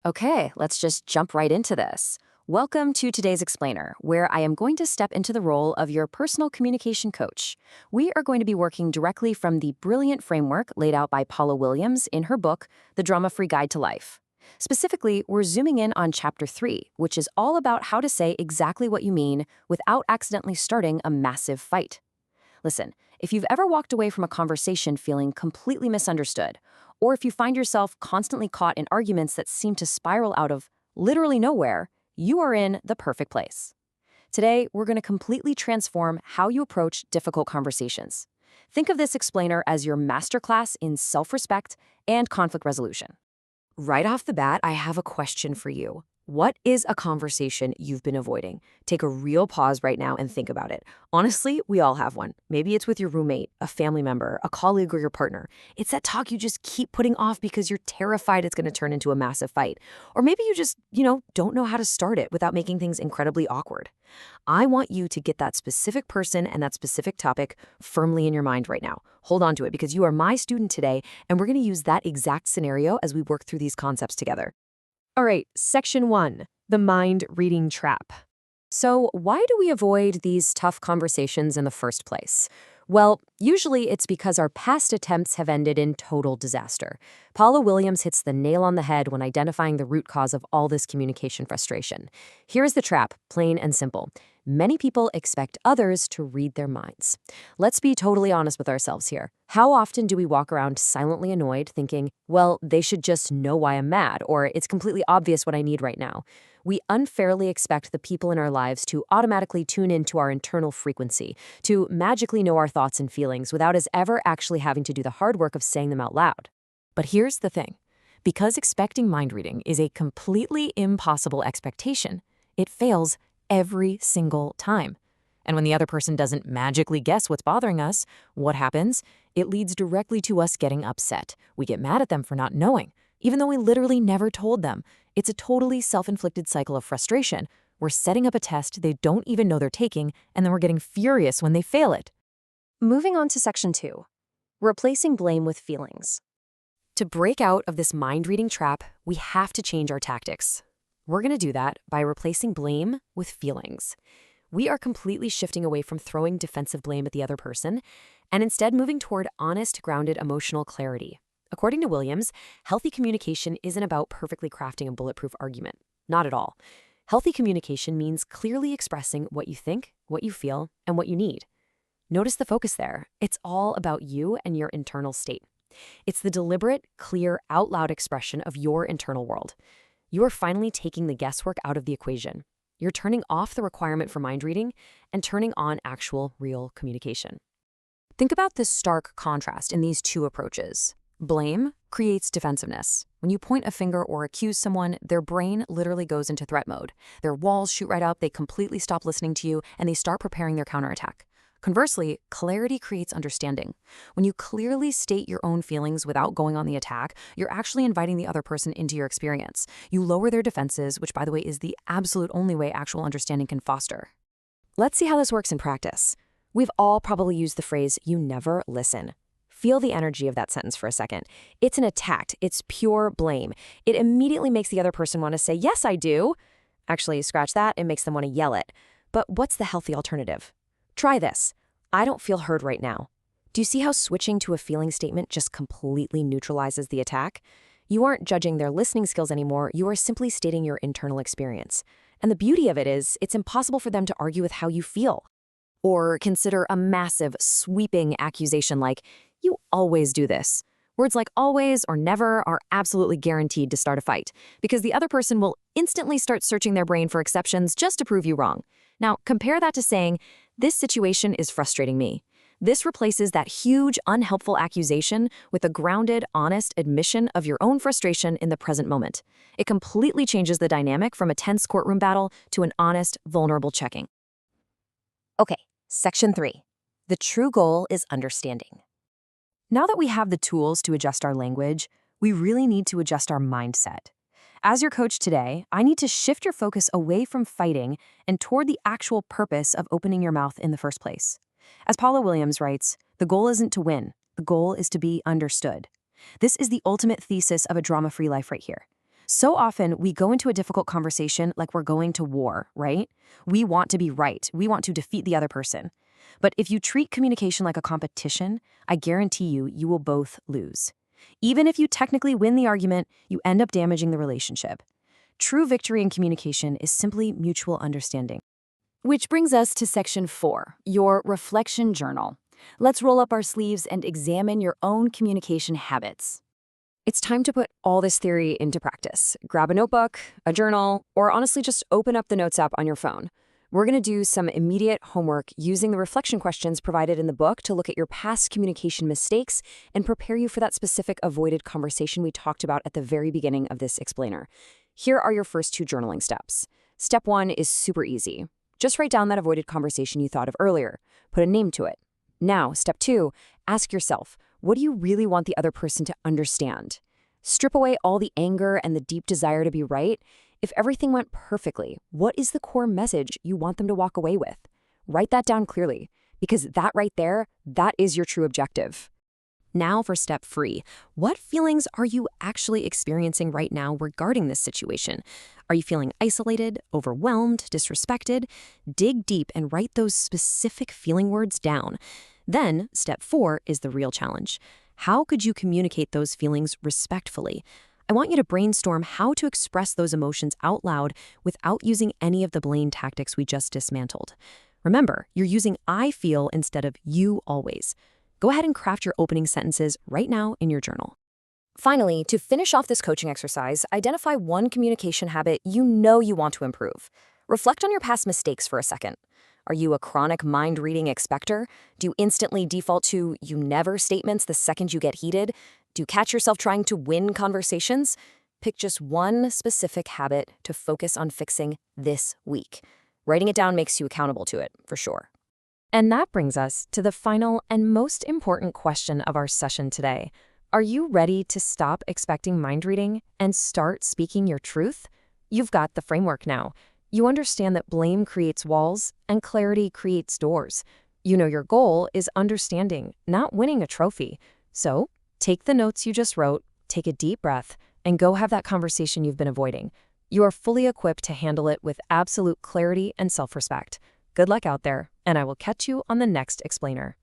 Okay, let's just jump right into this. Welcome to today's explainer, where I am going to step into the role of your personal communication coach. We are going to be working directly from the brilliant framework laid out by Paula Williams in her book, The Drama-Free Guide to Life. Specifically, we're zooming in on Chapter 3, which is all about how to say exactly what you mean without accidentally starting a massive fight. Listen, if you've ever walked away from a conversation feeling completely misunderstood, or if you find yourself constantly caught in arguments that seem to spiral out of literally nowhere, you are in the perfect place. Today, we're going to completely transform how you approach difficult conversations. Think of this explainer as your masterclass in self-respect and conflict resolution. Right off the bat, I have a question for you. What is a conversation you've been avoiding? Take a real pause right now and think about it. Honestly, we all have one. Maybe it's with your roommate, a family member, a colleague, or your partner. It's that talk you just keep putting off because you're terrified it's going to turn into a massive fight. Or maybe you just, don't know how to start it without making things incredibly awkward. I want you to get that specific person and that specific topic firmly in your mind right now. Hold on to it because you are my student today, and we're going to use that exact scenario as we work through these concepts together. All right, Section 1, the mind reading trap. So why do we avoid these tough conversations in the first place? Well, usually it's because our past attempts have ended in total disaster. Paula Williams hits the nail on the head when identifying the root cause of all this communication frustration. Here's the trap, plain and simple. Many people expect others to read their minds. Let's be totally honest with ourselves here. How often do we walk around silently annoyed thinking, well, they should just know why I'm mad, or it's completely obvious what I need right now? We unfairly expect the people in our lives to automatically tune into our internal frequency, to magically know our thoughts and feelings without us ever actually having to do the hard work of saying them out loud. But here's the thing. Because expecting mind reading is a completely impossible expectation, it fails every single time. And when the other person doesn't magically guess what's bothering us, what happens? It leads directly to us getting upset. We get mad at them for not knowing, even though we literally never told them. It's a totally self-inflicted cycle of frustration. We're setting up a test they don't even know they're taking, and then we're getting furious when they fail it. Moving on to Section 2, replacing blame with feelings. To break out of this mind-reading trap, we have to change our tactics. We're going to do that by replacing blame with feelings. We are completely shifting away from throwing defensive blame at the other person and instead moving toward honest, grounded emotional clarity. According to Williams, healthy communication isn't about perfectly crafting a bulletproof argument. Not at all. Healthy communication means clearly expressing what you think, what you feel, and what you need. Notice the focus there. It's all about you and your internal state. It's the deliberate, clear, out loud expression of your internal world. You are finally taking the guesswork out of the equation. You're turning off the requirement for mind reading and turning on actual, real communication. Think about this stark contrast in these two approaches. Blame creates defensiveness. When you point a finger or accuse someone, their brain literally goes into threat mode. Their walls shoot right up, they completely stop listening to you, and they start preparing their counterattack. Conversely, clarity creates understanding. When you clearly state your own feelings without going on the attack, you're actually inviting the other person into your experience. You lower their defenses, which, by the way, is the absolute only way actual understanding can foster. Let's see how this works in practice. We've all probably used the phrase, "you never listen." Feel the energy of that sentence for a second. It's an attack. It's pure blame. It immediately makes the other person want to say, "Yes, I do." Actually, scratch that. It makes them want to yell it. But what's the healthy alternative? Try this. "I don't feel heard right now." Do you see how switching to a feeling statement just completely neutralizes the attack? You aren't judging their listening skills anymore. You are simply stating your internal experience. And the beauty of it is, it's impossible for them to argue with how you feel. Or consider a massive, sweeping accusation like, "You always do this." Words like always or never are absolutely guaranteed to start a fight, because the other person will instantly start searching their brain for exceptions just to prove you wrong. Now, compare that to saying, "This situation is frustrating me." This replaces that huge, unhelpful accusation with a grounded, honest admission of your own frustration in the present moment. It completely changes the dynamic from a tense courtroom battle to an honest, vulnerable checking. Okay, Section 3. The true goal is understanding. Now that we have the tools to adjust our language, we really need to adjust our mindset. As your coach today, I need to shift your focus away from fighting and toward the actual purpose of opening your mouth in the first place. As Paula Williams writes, the goal isn't to win, the goal is to be understood. This is the ultimate thesis of a drama-free life right here. So often, we go into a difficult conversation like we're going to war, right? We want to be right. We want to defeat the other person. But if you treat communication like a competition, I guarantee you will both lose. Even if you technically win the argument, you end up damaging the relationship. True victory in communication is simply mutual understanding. Which brings us to section 4, your reflection journal. Let's roll up our sleeves and examine your own communication habits. It's time to put all this theory into practice. Grab a notebook, a journal, or honestly just open up the Notes app on your phone. We're going to do some immediate homework using the reflection questions provided in the book to look at your past communication mistakes and prepare you for that specific avoided conversation we talked about at the very beginning of this explainer. Here are your first 2 journaling steps. Step 1 is super easy. Just write down that avoided conversation you thought of earlier. Put a name to it. Now, step 2, ask yourself, what do you really want the other person to understand? Strip away all the anger and the deep desire to be right. If everything went perfectly, what is the core message you want them to walk away with? Write that down clearly, because that right there, that is your true objective. Now for step 3. What feelings are you actually experiencing right now regarding this situation? Are you feeling isolated, overwhelmed, disrespected? Dig deep and write those specific feeling words down. Then, step 4 is the real challenge. How could you communicate those feelings respectfully? I want you to brainstorm how to express those emotions out loud without using any of the blame tactics we just dismantled. Remember, you're using I feel instead of you always. Go ahead and craft your opening sentences right now in your journal. Finally, to finish off this coaching exercise, identify one communication habit you know you want to improve. Reflect on your past mistakes for a second. Are you a chronic mind-reading expector? Do you instantly default to you never statements the second you get heated? Do you catch yourself trying to win conversations? Pick just one specific habit to focus on fixing this week. Writing it down makes you accountable to it, for sure. And that brings us to the final and most important question of our session today. Are you ready to stop expecting mind reading and start speaking your truth? You've got the framework now. You understand that blame creates walls and clarity creates doors. You know your goal is understanding, not winning a trophy. So take the notes you just wrote, take a deep breath, and go have that conversation you've been avoiding. You are fully equipped to handle it with absolute clarity and self-respect. Good luck out there, and I will catch you on the next explainer.